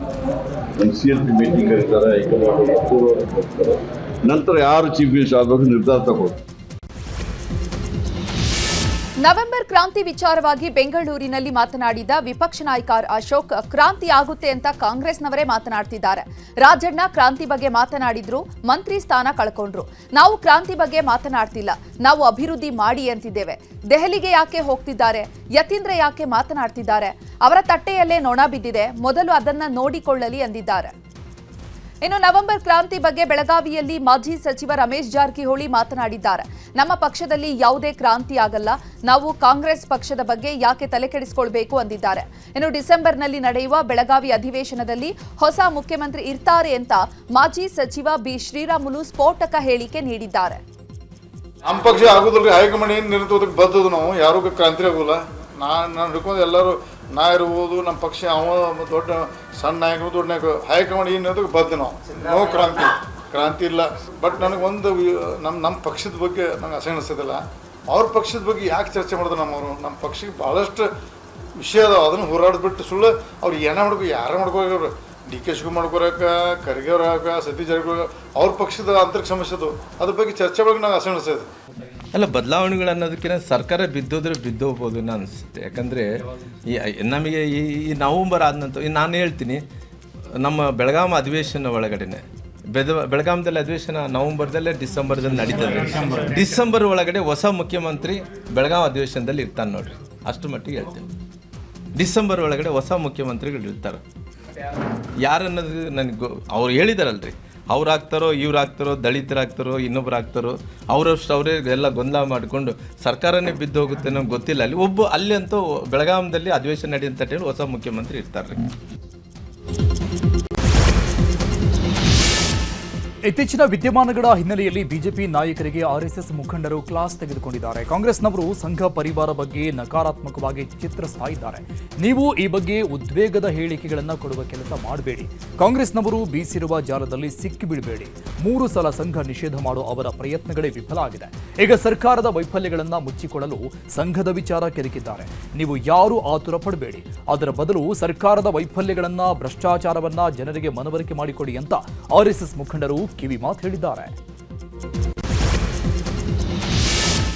ನಮ್ಮ CLP ಮೀಟಿಂಗ್ ಕರೀತಾರೆ, ಹೈಕಮಾಂಡ್ ನಂತರ ಯಾರು ಚೀಫ್ ಮಿನಿಸ್ಟರ್ ಆಗಬೇಕು ನಿರ್ಧಾರ ತಗೊಳ್ತಾರೆ.
ನವೆಂಬರ್ ಕ್ರಾಂತಿ ವಿಚಾರವಾಗಿ ಬೆಂಗಳೂರಿನಲ್ಲಿ ಮಾತನಾಡಿದ ವಿಪಕ್ಷ ನಾಯಕ ಅಶೋಕ್, ಕ್ರಾಂತಿ ಆಗುತ್ತೆ ಅಂತ ಕಾಂಗ್ರೆಸ್ನವರೇ ಮಾತನಾಡ್ತಿದ್ದಾರೆ. ರಾಜಣ್ಣ ಕ್ರಾಂತಿ ಬಗ್ಗೆ ಮಾತನಾಡಿದ್ರು, ಮಂತ್ರಿ ಸ್ಥಾನ ಕಳ್ಕೊಂಡ್ರು. ನಾವು ಕ್ರಾಂತಿ ಬಗ್ಗೆ ಮಾತನಾಡ್ತಿಲ್ಲ, ನಾವು ಅಭಿವೃದ್ಧಿ ಮಾಡಿ ಅಂತಿದ್ದೇವೆ. ದೆಹಲಿಗೆ ಯಾಕೆ ಹೋಗ್ತಿದ್ದಾರೆ? ಯತೀಂದ್ರ ಯಾಕೆ ಮಾತನಾಡ್ತಿದ್ದಾರೆ? ಅವರ ತಟ್ಟೆಯಲ್ಲೇ ನೊಣ ಬಿದ್ದಿದೆ, ಮೊದಲು ಅದನ್ನ ನೋಡಿಕೊಳ್ಳಲಿ ಎಂದಿದ್ದಾರೆ. ಇನ್ನು ನವೆಂಬರ್ ಕ್ರಾಂತಿ ಬಗ್ಗೆ ಬೆಳಗಾವಿಯಲ್ಲಿ ಮಾಜಿ ಸಚಿವ ರಮೇಶ್ ಜಾರಕಿಹೊಳಿ ಮಾತನಾಡಿದ್ದಾರೆ. ನಮ್ಮ ಪಕ್ಷದಲ್ಲಿ ಯಾವುದೇ ಕ್ರಾಂತಿ ಆಗಲ್ಲ, ನಾವು ಕಾಂಗ್ರೆಸ್ ಪಕ್ಷದ ಬಗ್ಗೆ ಯಾಕೆ ತಲೆ ಕೆಡಿಸಿಕೊಳ್ಬೇಕು ಅಂದಿದ್ದಾರೆ. ಇನ್ನು ಡಿಸೆಂಬರ್ನಲ್ಲಿ ನಡೆಯುವ ಬೆಳಗಾವಿ ಅಧಿವೇಶನದಲ್ಲಿ ಹೊಸ ಮುಖ್ಯಮಂತ್ರಿ ಇರ್ತಾರೆ ಅಂತ ಮಾಜಿ ಸಚಿವ ಬಿ ಶ್ರೀರಾಮುಲು ಸ್ಫೋಟಕ ಹೇಳಿಕೆ ನೀಡಿದ್ದಾರೆ.
ನಮ್ಮ ಪಕ್ಷ ಆಗೋದಿಲ್ಲ, ಹೈಕಮಾಂಡ್ ಏನು ನಿರ್ಣಯಕ್ಕೆ ಬರ್ತದ, ನಾವು ಯಾರಿಗೂ ಕ್ರಾಂತಿ ಆಗೋಲ್ಲ. ನಾನು ಹಿಡ್ಕೊಂಡು ಎಲ್ಲರೂ ನಾ ಇರ್ಬೋದು, ನಮ್ಮ ಪಕ್ಷ ಅವ ದೊಡ್ಡ ಸಣ್ಣ ನಾಯಕರು ದೊಡ್ಡ ನಾಯಕರು, ಹೈಕಮಾಂಡ್ ಏನು ನಿರ್ಣಯಕ್ಕೆ ಬದ್ದು ನಾವು ನೋ ಕ್ರಾಂತಿ ಇಲ್ಲ. ಬಟ್ ನನಗೊಂದು ನಮ್ಮ ಪಕ್ಷದ ಬಗ್ಗೆ ನಂಗೆ ಅಸಹನಿಸೋದಿಲ್ಲ. ಅವ್ರ ಪಕ್ಷದ ಬಗ್ಗೆ ಯಾಕೆ ಚರ್ಚೆ ಮಾಡಿದ್ರು? ನಮ್ಮ ಪಕ್ಷಕ್ಕೆ ಭಾಳಷ್ಟು ವಿಷಯ ಅದಾವೆ. ಅದನ್ನು ಹೋರಾಡ್ಬಿಟ್ಟು ಸುಳ್ಳು ಅವ್ರು ಏನೇ ಮಾಡ್ಕೋ ಯಾರೇ ಮಾಡ್ಕೋರು, ಡಿ ಕೆ ಶಿವಕುಮಾರ್ ಮಾಡ್ಕೊರಕ, ಖರ್ಗೆ ಅವ್ರಾಕ, ಸತೀಶ್ ಜಾರಕಿಹೊಳಿ ಅವ್ರ ಪಕ್ಷದ ಆಂತರಿಕ ಸಮಸ್ಯೆ ಅದು, ಅದ್ರ ಬಗ್ಗೆ ಚರ್ಚೆ ಬಗ್ಗೆ ನಂಗೆ ಅಸಹನಿಸೋದು.
ಅಲ್ಲ, ಬದಲಾವಣೆಗಳು ಅನ್ನೋದಕ್ಕಿಂತ ಸರ್ಕಾರ ಬಿದ್ದೋಗ್ಬೋದು ಅನ್ನೋ ಅನಿಸುತ್ತೆ. ಯಾಕಂದರೆ ನಮಗೆ ಈ ನವಂಬರ್ ಆದ ನಂತರ ನಾನು ಹೇಳ್ತೀನಿ, ನಮ್ಮ ಬೆಳಗಾವಿ ಅಧಿವೇಶನ ಒಳಗಡೆನೆ ಬೆಳಗಾಮದಲ್ಲಿ ಅಧಿವೇಶನ ನವಂಬರ್ದಲ್ಲೇ ಡಿಸೆಂಬರ್ದಲ್ಲಿ ನಡೀತದೆ. ಡಿಸೆಂಬರ್ ಒಳಗಡೆ ಹೊಸ ಮುಖ್ಯಮಂತ್ರಿ ಬೆಳಗಾವಿ ಅಧಿವೇಶನದಲ್ಲಿ ಇರ್ತಾನೆ ನೋಡ್ರಿ, ಅಷ್ಟು ಮಟ್ಟಿಗೆ ಹೇಳ್ತೇನೆ. ಡಿಸೆಂಬರ್ ಒಳಗಡೆ ಹೊಸ ಮುಖ್ಯಮಂತ್ರಿಗಳು ಇರ್ತಾರೆ. ಯಾರನ್ನೋದು ನನಗೆ ಅವ್ರು ಹೇಳಿದಾರಲ್ರಿ, ಅವ್ರು ಆಗ್ತಾರೋ ಇವ್ರು ಆಗ್ತಾರೋ ದಲಿತರಾಗ್ತಾರೋ ಇನ್ನೊಬ್ರು ಆಗ್ತಾರೋ ಅವರಷ್ಟು ಅವರೇ ಎಲ್ಲ ಗೊಂದಲ ಮಾಡಿಕೊಂಡು ಸರ್ಕಾರನೇ ಬಿದ್ದು ಹೋಗುತ್ತೆ ಅನ್ನೋ ಗೊತ್ತಿಲ್ಲ. ಅಲ್ಲಿ ಅಂತೂ ಬೆಳಗಾಮದಲ್ಲಿ ಅಧಿವೇಶನ ನಡಿ ಅಂತ ಹೇಳಿ ಹೊಸ ಮುಖ್ಯಮಂತ್ರಿ ಇರ್ತಾರೆ.
ಇತ್ತೀಚಿನ ವಿದ್ಯಮಾನಗಳ ಹಿನ್ನೆಲೆಯಲ್ಲಿ ಬಿಜೆಪಿ ನಾಯಕರಿಗೆ ಆರ್ಎಸ್ಎಸ್ ಮುಖಂಡರು ಕ್ಲಾಸ್ ತೆಗೆದುಕೊಂಡಿದ್ದಾರೆ. ಕಾಂಗ್ರೆಸ್ನವರು ಸಂಘ ಪರಿವಾರ ಬಗ್ಗೆ ನಕಾರಾತ್ಮಕವಾಗಿ ಚಿತ್ರಿಸ್ತಾ ಇದ್ದಾರೆ. ನೀವು ಈ ಬಗ್ಗೆ ಉದ್ವೇಗದ ಹೇಳಿಕೆಗಳನ್ನು ಕೊಡುವ ಕೆಲಸ ಮಾಡಬೇಡಿ. ಕಾಂಗ್ರೆಸ್ನವರು ಬೀಸಿರುವ ಜಾಲದಲ್ಲಿ ಸಿಕ್ಕಿ ಬೀಳಬೇಡಿ. 3 ಸಲ ಸಂಘ ನಿಷೇಧ ಮಾಡುವ ಅವರ ಪ್ರಯತ್ನಗಳೇ ವಿಫಲ ಆಗಿದೆ. ಈಗ ಸರ್ಕಾರದ ವೈಫಲ್ಯಗಳನ್ನು ಮುಚ್ಚಿಕೊಳ್ಳಲು ಸಂಘದ ವಿಚಾರ ಕೆದಕಿದ್ದಾರೆ. ನೀವು ಯಾರೂ ಆತುರ ಪಡಬೇಡಿ. ಅದರ ಬದಲು ಸರ್ಕಾರದ ವೈಫಲ್ಯಗಳನ್ನ, ಭ್ರಷ್ಟಾಚಾರವನ್ನ ಜನರಿಗೆ ಮನವರಿಕೆ ಮಾಡಿಕೊಡಿ ಅಂತ ಆರ್ಎಸ್ಎಸ್ ಮುಖಂಡರು ಕಿವಿ ಮಾತು ಹೇಳಿದ್ದಾರೆ.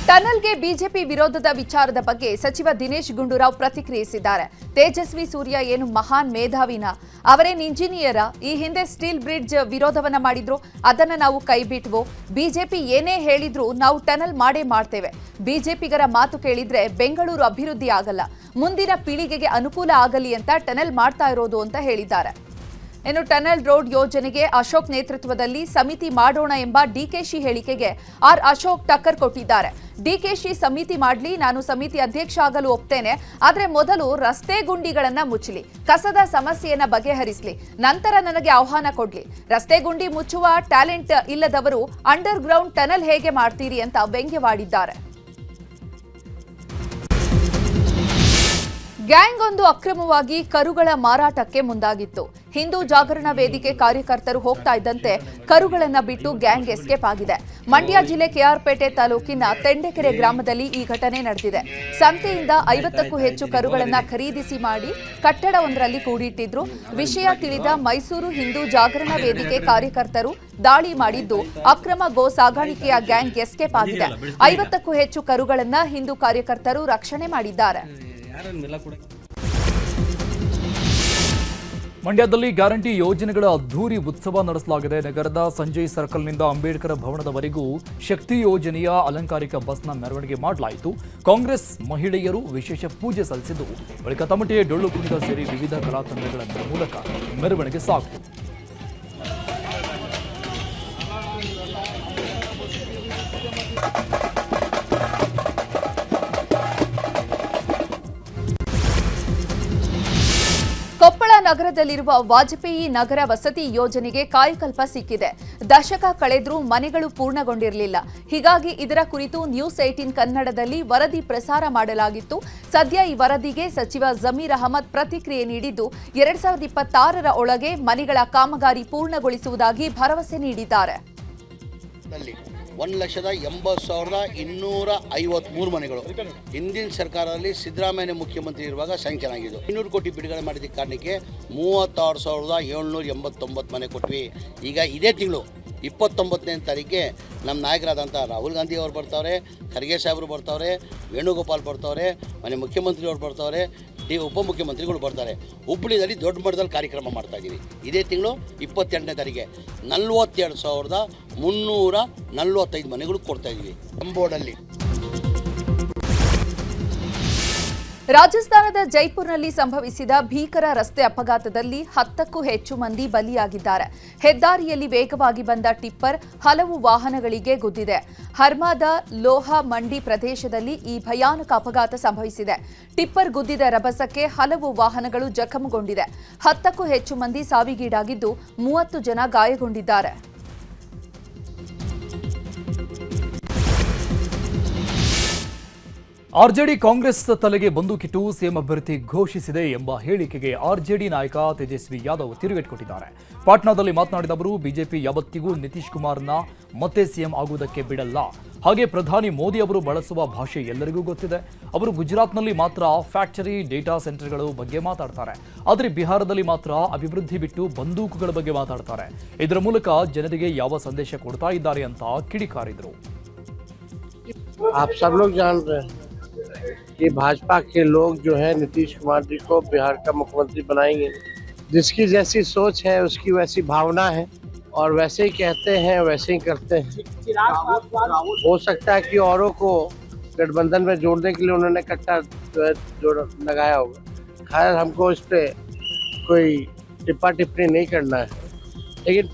ಟನಲ್ಗೆ ಬಿಜೆಪಿ ವಿರೋಧದ ವಿಚಾರದ ಬಗ್ಗೆ ಸಚಿವ ದಿನೇಶ್ ಗುಂಡೂರಾವ್ ಪ್ರತಿಕ್ರಿಯಿಸಿದ್ದಾರೆ. ತೇಜಸ್ವಿ ಸೂರ್ಯ ಏನು ಮಹಾನ್ ಮೇಧಾವಿನ? ಅವರೇನು ಇಂಜಿನಿಯರ? ಈ ಹಿಂದೆ ಸ್ಟೀಲ್ ಬ್ರಿಡ್ಜ್ ವಿರೋಧವನ್ನ ಮಾಡಿದ್ರು, ಅದನ್ನ ನಾವು ಕೈಬಿಟ್ವು. ಬಿಜೆಪಿ ಏನೇ ಹೇಳಿದ್ರು ನಾವು ಟನಲ್ ಮಾಡೇ ಮಾಡ್ತೇವೆ. ಬಿಜೆಪಿಗರ ಮಾತು ಕೇಳಿದ್ರೆ ಬೆಂಗಳೂರು ಅಭಿವೃದ್ಧಿ ಆಗಲ್ಲ, ಮುಂದಿನ ಪೀಳಿಗೆಗೆ ಅನುಕೂಲ ಆಗಲಿ ಅಂತ ಟನಲ್ ಮಾಡ್ತಾ ಇರೋದು ಅಂತ ಹೇಳಿದ್ದಾರೆ. ಇನ್ನು ಟನಲ್ ರೋಡ್ ಯೋಜನೆಗೆ ಅಶೋಕ್ ನೇತೃತ್ವದಲ್ಲಿ ಸಮಿತಿ ಮಾಡೋಣ ಎಂಬ ಡಿಕೆಶಿ ಹೇಳಿಕೆಗೆ ಅಶೋಕ್ ಟಕ್ಕರ್ ಕೊಟ್ಟಿದ್ದಾರೆ. ಡಿಕೆಶಿ ಸಮಿತಿ ಮಾಡಲಿ, ನಾನು ಸಮಿತಿ ಅಧ್ಯಕ್ಷ ಆಗಲು ಒಪ್ತೇನೆ, ಆದ್ರೆ ಮೊದಲು ರಸ್ತೆ ಗುಂಡಿಗಳನ್ನ ಮುಚ್ಚಲಿ, ಕಸದ ಸಮಸ್ಯೆಯನ್ನ ಬಗೆಹರಿಸಲಿ, ನಂತರ ನನಗೆ ಆಹ್ವಾನ ಕೊಡ್ಲಿ. ರಸ್ತೆ ಗುಂಡಿ ಮುಚ್ಚುವ ಟ್ಯಾಲೆಂಟ್ ಇಲ್ಲದವರು ಅಂಡರ್ ಗ್ರೌಂಡ್ ಟನಲ್ ಹೇಗೆ ಮಾಡ್ತೀರಿ ಅಂತ ವ್ಯಂಗ್ಯವಾಡಿದ್ದಾರೆ. ಗ್ಯಾಂಗ್ ಒಂದು ಅಕ್ರಮವಾಗಿ ಕರುಗಳ ಮಾರಾಟಕ್ಕೆ ಮುಂದಾಗಿತ್ತು. ಹಿಂದೂ ಜಾಗರಣ ವೇದಿಕೆ ಕಾರ್ಯಕರ್ತರು ಹೋಗ್ತಾ ಇದ್ದಂತೆ ಕರುಗಳನ್ನ ಬಿಟ್ಟು ಗ್ಯಾಂಗ್ ಎಸ್ಕೇಪ್ ಆಗಿದೆ. ಮಂಡ್ಯ ಜಿಲ್ಲೆ ಕೆಆರ್ಪೇಟೆ ತಾಲೂಕಿನ ತೆಂಡೆಕೆರೆ ಗ್ರಾಮದಲ್ಲಿ ಈ ಘಟನೆ ನಡೆದಿದೆ. ಸಂತೆಯಿಂದ 50ಕ್ಕೂ ಹೆಚ್ಚು ಕರುಗಳನ್ನ ಖರೀದಿಸಿ ಮಾಡಿ ಕಟ್ಟಡವೊಂದರಲ್ಲಿ ಕೂಡಿಟ್ಟಿದ್ರು. ವಿಷಯ ತಿಳಿದ ಮೈಸೂರು ಹಿಂದೂ ಜಾಗರಣ ವೇದಿಕೆ ಕಾರ್ಯಕರ್ತರು ದಾಳಿ ಮಾಡಿದ್ದು ಅಕ್ರಮ ಗೋ ಸಾಗಾಣಿಕೆಯ ಗ್ಯಾಂಗ್ ಎಸ್ಕೇಪ್ ಆಗಿದೆ. 50ಕ್ಕೂ ಹೆಚ್ಚು ಕರುಗಳನ್ನ ಹಿಂದೂ ಕಾರ್ಯಕರ್ತರು ರಕ್ಷಣೆ ಮಾಡಿದ್ದಾರೆ.
ಮಂಡ್ಯದಲ್ಲಿ ಗ್ಯಾರಂಟಿ ಯೋಜನೆಗಳ ಅದ್ಧೂರಿ ಉತ್ಸವ ನಡೆಸಲಾಗಿದೆ. ನಗರದ ಸಂಜಯ್ ಸರ್ಕಲ್ನಿಂದ ಅಂಬೇಡ್ಕರ್ ಭವನದವರೆಗೂ ಶಕ್ತಿ ಯೋಜನೆಯ ಅಲಂಕಾರಿಕ ಬಸ್ನ ಮೆರವಣಿಗೆ ಮಾಡಲಾಯಿತು. ಕಾಂಗ್ರೆಸ್ ಮಹಿಳೆಯರು ವಿಶೇಷ ಪೂಜೆ ಸಲ್ಲಿಸಿದ್ದು ಬಳಿಕ ತಮಟೆ, ಡೊಳ್ಳು ಕುಣಿತ ಸೇರಿ ವಿವಿಧ ಕಲಾ ತಂಡಗಳ ಮೂಲಕ ಮೆರವಣಿಗೆ ಸಾಗಿತು.
ಕೊಪ್ಪಳ ನಗರದಲ್ಲಿರುವ ವಾಜಪೇಯಿ ನಗರ ವಸತಿ ಯೋಜನೆಗೆ ಕಾಯಕಲ್ಪ ಸಿಕ್ಕಿದೆ. ದಶಕ ಕಳೆದ್ರೂ ಮನೆಗಳು ಪೂರ್ಣಗೊಂಡಿರಲಿಲ್ಲ. ಹೀಗಾಗಿ ಇದರ ಕುರಿತು ನ್ಯೂಸ್ 18 ಕನ್ನಡದಲ್ಲಿ ವರದಿ ಪ್ರಸಾರ ಮಾಡಲಾಗಿತ್ತು. ಸದ್ಯ ಈ ವರದಿಗೆ ಸಚಿವ ಜಮೀರ್ ಅಹಮದ್ ಪ್ರತಿಕ್ರಿಯೆ ನೀಡಿದ್ದು 2026ರ ಒಳಗೆ ಮನೆಗಳ ಕಾಮಗಾರಿ ಪೂರ್ಣಗೊಳಿಸುವುದಾಗಿ ಭರವಸೆ ನೀಡಿದ್ದಾರೆ.
1,80,253 ಮನೆಗಳು ಹಿಂದಿನ ಸರ್ಕಾರದಲ್ಲಿ ಸಿದ್ದರಾಮಯ್ಯ ಮುಖ್ಯಮಂತ್ರಿ ಇರುವಾಗ ಸ್ಯಾಂಕ್ಷನ್ ಆಗಿದ್ದು. 200 ಕೋಟಿ ಬಿಡುಗಡೆ ಮಾಡಿದ ಕಾರಣಕ್ಕೆ 36,789 ಮನೆ ಕೊಟ್ವಿ. ಈಗ ಇದೇ ತಿಂಗಳು 29ನೇ ತಾರೀಕಿಗೆ ನಮ್ಮ ನಾಯಕರಾದಂಥ ರಾಹುಲ್ ಗಾಂಧಿ ಅವರು ಬರ್ತಾವ್ರೆ, ಖರ್ಗೆ ಸಾಹೇಬರು ಬರ್ತಾವ್ರೆ, ವೇಣುಗೋಪಾಲ್ ಬರ್ತಾವ್ರೆ, ಮನೆ ಮುಖ್ಯಮಂತ್ರಿ ಅವರು ಬರ್ತಾವ್ರೆ, ಉಪಮುಖ್ಯಮಂತ್ರಿಗಳು ಬರ್ತಾರೆ. ಹುಬ್ಬಳ್ಳಿಯಲ್ಲಿ ದೊಡ್ಡ ಮಟ್ಟದಲ್ಲಿ ಕಾರ್ಯಕ್ರಮ ಮಾಡ್ತಾ ಇದ್ದೀವಿ. ಇದೇ ತಿಂಗಳು 28ನೇ ತಾರೀಕಿಗೆ 42,345 ಮನೆಗಳು ಕೊಡ್ತಾ ಇದ್ದೀವಿ ಕಂಬೋರ್ಡಲ್ಲಿ.
ರಾಜಸ್ಥಾನದ ಜೈಪುರ್ನಲ್ಲಿ ಸಂಭವಿಸಿದ ಭೀಕರ ರಸ್ತೆ ಅಪಘಾತದಲ್ಲಿ 10ಕ್ಕೂ ಹೆಚ್ಚು ಮಂದಿ ಬಲಿಯಾಗಿದ್ದಾರೆ. ಹೆದ್ದಾರಿಯಲ್ಲಿ ವೇಗವಾಗಿ ಬಂದ ಟಿಪ್ಪರ್ ಹಲವು ವಾಹನಗಳಿಗೆ ಗುದ್ದಿದೆ. ಹರ್ಮಾದ ಲೋಹ ಮಂಡಿ ಪ್ರದೇಶದಲ್ಲಿ ಈ ಭಯಾನಕ ಅಪಘಾತ ಸಂಭವಿಸಿದೆ. ಟಿಪ್ಪರ್ ಗುದ್ದಿದ ರಭಸಕ್ಕೆ ಹಲವು ವಾಹನಗಳು ಜಖಂಗೊಂಡಿದೆ. 10ಕ್ಕೂ ಹೆಚ್ಚು ಮಂದಿ ಸಾವಿಗೀಡಾಗಿದ್ದು 30 ಜನ ಗಾಯಗೊಂಡಿದ್ದಾರೆ.
ಆರ್ಜೆಡಿ ಕಾಂಗ್ರೆಸ್ ತಲೆಗೆ ಬಂದೂಕಿಟ್ಟು ಸಿಎಂ ಅಭ್ಯರ್ಥಿ ಘೋಷಿಸಿದೆ ಎಂಬ ಹೇಳಿಕೆಗೆ ಆರ್ಜೆಡಿ ನಾಯಕ ತೇಜಸ್ವಿ ಯಾದವ್ ತಿರುಗೇಟು ಕೊಟ್ಟಿದ್ದಾರೆ. ಪಾಟ್ನಾದಲ್ಲಿ ಮಾತನಾಡಿದ ಅವರು, ಬಿಜೆಪಿ ಯಾವತ್ತಿಗೂ ನಿತೀಶ್ ಕುಮಾರ್ನ ಮತ್ತೆ ಸಿಎಂ ಆಗುವುದಕ್ಕೆ ಬಿಡಲ್ಲ. ಹಾಗೆ ಪ್ರಧಾನಿ ಮೋದಿ ಅವರು ಬಳಸುವ ಭಾಷೆ ಎಲ್ಲರಿಗೂ ಗೊತ್ತಿದೆ. ಅವರು ಗುಜರಾತ್ನಲ್ಲಿ ಮಾತ್ರ ಫ್ಯಾಕ್ಟರಿ, ಡೇಟಾ ಸೆಂಟರ್ಗಳ ಬಗ್ಗೆ ಮಾತಾಡ್ತಾರೆ, ಆದರೆ ಬಿಹಾರದಲ್ಲಿ ಮಾತ್ರ ಅಭಿವೃದ್ಧಿ ಬಿಟ್ಟು ಬಂದೂಕುಗಳ ಬಗ್ಗೆ ಮಾತಾಡ್ತಾರೆ. ಇದರ ಮೂಲಕ ಜನರಿಗೆ ಯಾವ ಸಂದೇಶ ಕೊಡ್ತಾ ಇದ್ದಾರೆ ಅಂತ ಕಿಡಿಕಾರಿದರು.
कि भाजपा के लोग जो है नीतीश कुमार जी को बिहार का मुख्यमंत्री बनाएंगे. जिसकी जैसी सोच है उसकी वैसी भावना है और वैसे ही कहते हैं वैसे ही करते हैं. हो सकता है कि औरों को गठबंधन में जोड़ने के लिए उन्होंने कट्टा जोड़ लगाया होगा. खैर हमको इस पे कोई टिप्पा टिप्पणी नहीं करना है, लेकिन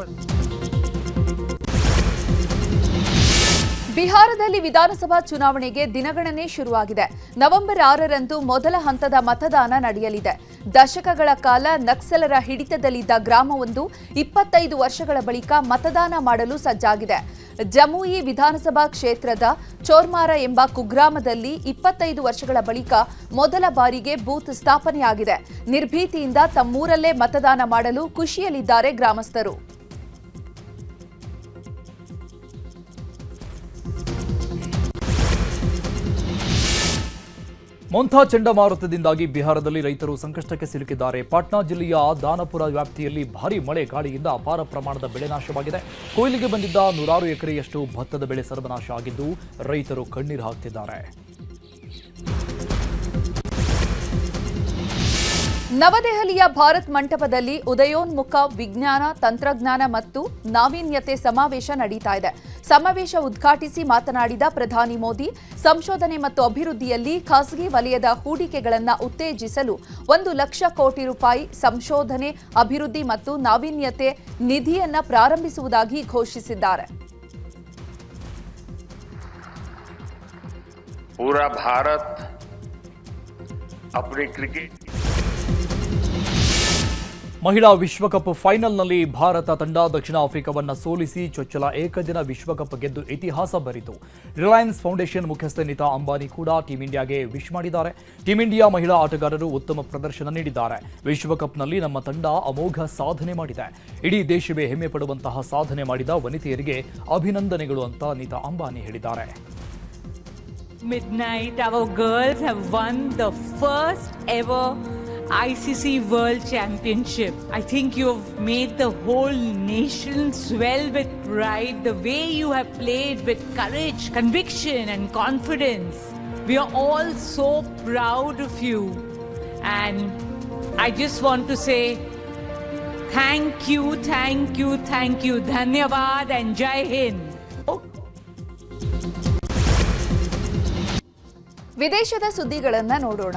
ಬಿಹಾರದಲ್ಲಿ ವಿಧಾನಸಭಾ ಚುನಾವಣೆಗೆ ದಿನಗಣನೆ ಶುರುವಾಗಿದೆ. ನವೆಂಬರ್ 6ರಂದು ಮೊದಲ ಹಂತದ ಮತದಾನ ನಡೆಯಲಿದೆ. ದಶಕಗಳ ಕಾಲ ನಕ್ಸಲರ ಹಿಡಿತದಲ್ಲಿದ್ದ ಗ್ರಾಮವೊಂದು 25 ವರ್ಷಗಳ ಬಳಿಕ ಮತದಾನ ಮಾಡಲು ಸಜ್ಜಾಗಿದೆ. ಜಮುಯಿ ವಿಧಾನಸಭಾ ಕ್ಷೇತ್ರದ ಚೋರ್ಮಾರ ಎಂಬ ಕುಗ್ರಾಮದಲ್ಲಿ 25 ವರ್ಷಗಳ ಬಳಿಕ ಮೊದಲ ಬಾರಿಗೆ ಬೂತ್ ಸ್ಥಾಪನೆಯಾಗಿದೆ. ನಿರ್ಭೀತಿಯಿಂದ ತಮ್ಮೂರಲ್ಲೇ ಮತದಾನ ಮಾಡಲು ಖುಷಿಯಲ್ಲಿದ್ದಾರೆ ಗ್ರಾಮಸ್ಥರು.
ಮೊಂಥಾ ಚಂಡಮಾರುತದಿಂದಾಗಿ ಬಿಹಾರದಲ್ಲಿ ರೈತರು ಸಂಕಷ್ಟಕ್ಕೆ ಸಿಲುಕಿದ್ದಾರೆ. ಪಾಟ್ನಾ ಜಿಲ್ಲೆಯ ದಾನಪುರ ವ್ಯಾಪ್ತಿಯಲ್ಲಿ ಭಾರೀ ಮಳೆ ಗಾಳಿಯಿಂದ ಅಪಾರ ಪ್ರಮಾಣದ ಬೆಳೆ ನಾಶವಾಗಿದೆ. ಕೊಯ್ಲಿಗೆ ಬಂದಿದ್ದ 100 ಎಕರೆಯಷ್ಟು ಭತ್ತದ ಬೆಳೆ ಸರ್ವನಾಶ ಆಗಿದ್ದು ರೈತರು ಕಣ್ಣೀರು ಹಾಕ್ತಿದ್ದಾರೆ.
ನವದೆಹಲಿಯ ಭಾರತ್ ಮಂಟಪದಲ್ಲಿ ಉದಯೋನ್ಮುಖ ವಿಜ್ಞಾನ, ತಂತ್ರಜ್ಞಾನ ಮತ್ತು ನಾವೀನ್ಯತೆ ಸಮಾವೇಶ ನಡೀತಾ ಇದೆ. ಸಮಾವೇಶ ಉದ್ಘಾಟಿಸಿ ಮಾತನಾಡಿದ ಪ್ರಧಾನಿ ಮೋದಿ, ಸಂಶೋಧನೆ ಮತ್ತು ಅಭಿವೃದ್ಧಿಯಲ್ಲಿ ಖಾಸಗಿ ವಲಯದ ಹೂಡಿಕೆಗಳನ್ನು ಉತ್ತೇಜಿಸಲು 1 ಲಕ್ಷ ಕೋಟಿ ರೂಪಾಯಿ ಸಂಶೋಧನೆ, ಅಭಿವೃದ್ಧಿ ಮತ್ತು ನಾವೀನ್ಯತೆ ನಿಧಿಯನ್ನು ಪ್ರಾರಂಭಿಸುವುದಾಗಿ ಘೋಷಿಸಿದ್ದಾರೆ.
पूरा भारत अपनी क्रिकेट
ಮಹಿಳಾ ವಿಶ್ವಕಪ್ ಫೈನಲ್ನಲ್ಲಿ ಭಾರತ ತಂಡ ದಕ್ಷಿಣ ಆಫ್ರಿಕಾವನ್ನು ಸೋಲಿಸಿ ಚೊಚ್ಚಲ ಏಕದಿನ ವಿಶ್ವಕಪ್ ಗೆದ್ದು ಇತಿಹಾಸ ಬರೆಯಿತು. ರಿಲಯನ್ಸ್ ಫೌಂಡೇಶನ್ ಮುಖ್ಯಸ್ಥೆ ನೀತಾ ಅಂಬಾನಿ ಕೂಡ ಟೀಂ ಇಂಡಿಯಾಗೆ ವಿಶ್ ಮಾಡಿದ್ದಾರೆ. ಟೀಂ ಇಂಡಿಯಾ ಮಹಿಳಾ ಆಟಗಾರರು ಉತ್ತಮ ಪ್ರದರ್ಶನ ನೀಡಿದ್ದಾರೆ. ವಿಶ್ವಕಪ್ನಲ್ಲಿ ನಮ್ಮ ತಂಡ ಅಮೋಘ ಸಾಧನೆ ಮಾಡಿದೆ. ಇಡೀ ದೇಶವೇ ಹೆಮ್ಮೆ ಪಡುವಂತಹ ಸಾಧನೆ ಮಾಡಿದ ವನಿತೆಯರಿಗೆ ಅಭಿನಂದನೆಗಳು ಅಂತ ನೀತಾ ಅಂಬಾನಿ ಹೇಳಿದ್ದಾರೆ.
Midnight, our girls have won the first ever ICC World Championship. I think you have made the whole nation swell with pride. The way you have played with courage, conviction and confidence. We are all so proud of you. And I just want to say thank you, thank you, thank you. Dhanyavad and Jai Hind.
ವಿದೇಶದ ಸುದ್ದಿಗಳನ್ನು ನೋಡೋಣ.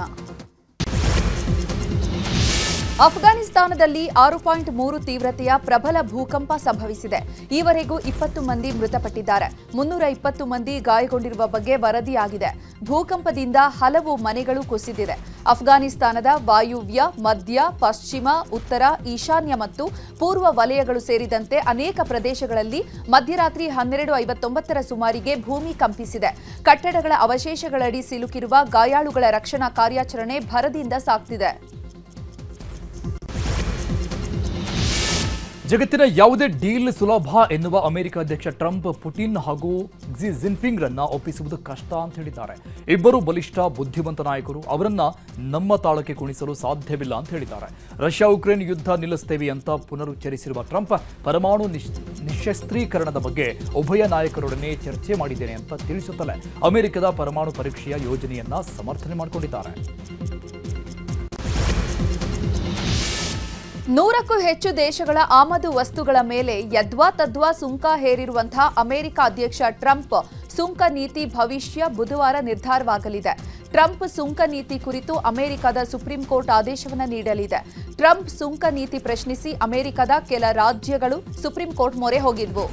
ಅಫ್ಘಾನಿಸ್ತಾನದಲ್ಲಿ 6.3 ತೀವ್ರತೆಯ ಪ್ರಬಲ ಭೂಕಂಪ ಸಂಭವಿಸಿದೆ. ಈವರೆಗೂ 20 ಮಂದಿ ಮೃತಪಟ್ಟಿದ್ದಾರೆ. 320 ಮಂದಿ ಗಾಯಗೊಂಡಿರುವ ಬಗ್ಗೆ ವರದಿಯಾಗಿದೆ. ಭೂಕಂಪದಿಂದ ಹಲವು ಮನೆಗಳು ಕುಸಿದಿದೆ. ಅಫ್ಘಾನಿಸ್ತಾನದ ವಾಯುವ್ಯ, ಮಧ್ಯ, ಪಶ್ಚಿಮ, ಉತ್ತರ, ಈಶಾನ್ಯ ಮತ್ತು ಪೂರ್ವ ವಲಯಗಳು ಸೇರಿದಂತೆ ಅನೇಕ ಪ್ರದೇಶಗಳಲ್ಲಿ ಮಧ್ಯರಾತ್ರಿ 12:59 ಸುಮಾರಿಗೆ ಭೂಮಿ ಕಂಪಿಸಿದೆ. ಕಟ್ಟಡಗಳ ಅವಶೇಷಗಳಡಿ ಸಿಲುಕಿರುವ ಗಾಯಾಳುಗಳ ರಕ್ಷಣಾ ಕಾರ್ಯಾಚರಣೆ ಭರದಿಂದ ಸಾಗ್ತಿದೆ.
ಜಗತ್ತಿನ ಯಾವುದೇ ಡೀಲ್ ಸುಲಭ ಎನ್ನುವ ಅಮೆರಿಕ ಅಧ್ಯಕ್ಷ ಟ್ರಂಪ್ ಪುಟಿನ್ ಹಾಗೂ ಕ್ಸಿ ಜಿನ್ಪಿಂಗ್ ರನ್ನ ಒಪ್ಪಿಸುವುದು ಕಷ್ಟ ಅಂತ ಹೇಳಿದ್ದಾರೆ. ಇಬ್ಬರು ಬಲಿಷ್ಠ ಬುದ್ಧಿವಂತ ನಾಯಕರು, ಅವರನ್ನ ನಮ್ಮ ತಾಳಕ್ಕೆ ಕುಣಿಸಲು ಸಾಧ್ಯವಿಲ್ಲ ಅಂತ ಹೇಳಿದ್ದಾರೆ. ರಷ್ಯಾ ಉಕ್ರೇನ್ ಯುದ್ಧ ನಿಲ್ಲಿಸುತ್ತೇವೆ ಅಂತ ಪುನರುಚ್ಚರಿಸಿರುವ ಟ್ರಂಪ್ ಪರಮಾಣು ನಿಶಸ್ತ್ರೀಕರಣದ ಬಗ್ಗೆ ಉಭಯ ನಾಯಕರೊಡನೆ ಚರ್ಚೆ ಮಾಡಿದ್ದೇನೆ ಅಂತ ತಿಳಿಸುತ್ತಲೇ ಅಮೆರಿಕದ ಪರಮಾಣು ಪರೀಕ್ಷೆಯ ಯೋಜನೆಯನ್ನ ಸಮರ್ಥನೆ ಮಾಡಿಕೊಂಡಿದ್ದಾರೆ.
100ಕ್ಕೂ ಹೆಚ್ಚು ದೇಶಗಳ ಆಮದು ವಸ್ತುಗಳ ಮೇಲೆ ಯದ್ವಾತದ್ವಾ ಸುಂಕ ಹೇರಿರುವಂತಹ ಅಮೆರಿಕ ಅಧ್ಯಕ್ಷ ಟ್ರಂಪ್ ಸುಂಕ ನೀತಿ ಭವಿಷ್ಯ ಬುಧವಾರ ನಿರ್ಧಾರವಾಗಲಿದೆ. ಟ್ರಂಪ್ ಸುಂಕ ನೀತಿ ಕುರಿತು ಅಮೆರಿಕದ ಸುಪ್ರೀಂ ಕೋರ್ಟ್ ಆದೇಶವನ್ನು ನೀಡಲಿದೆ. ಟ್ರಂಪ್ ಸುಂಕ ನೀತಿ ಪ್ರಶ್ನಿಸಿ ಅಮೆರಿಕದ ಕೆಲ ರಾಜ್ಯಗಳು ಸುಪ್ರೀಂ ಕೋರ್ಟ್ ಮೊರೆ ಹೋಗಿದ್ವು.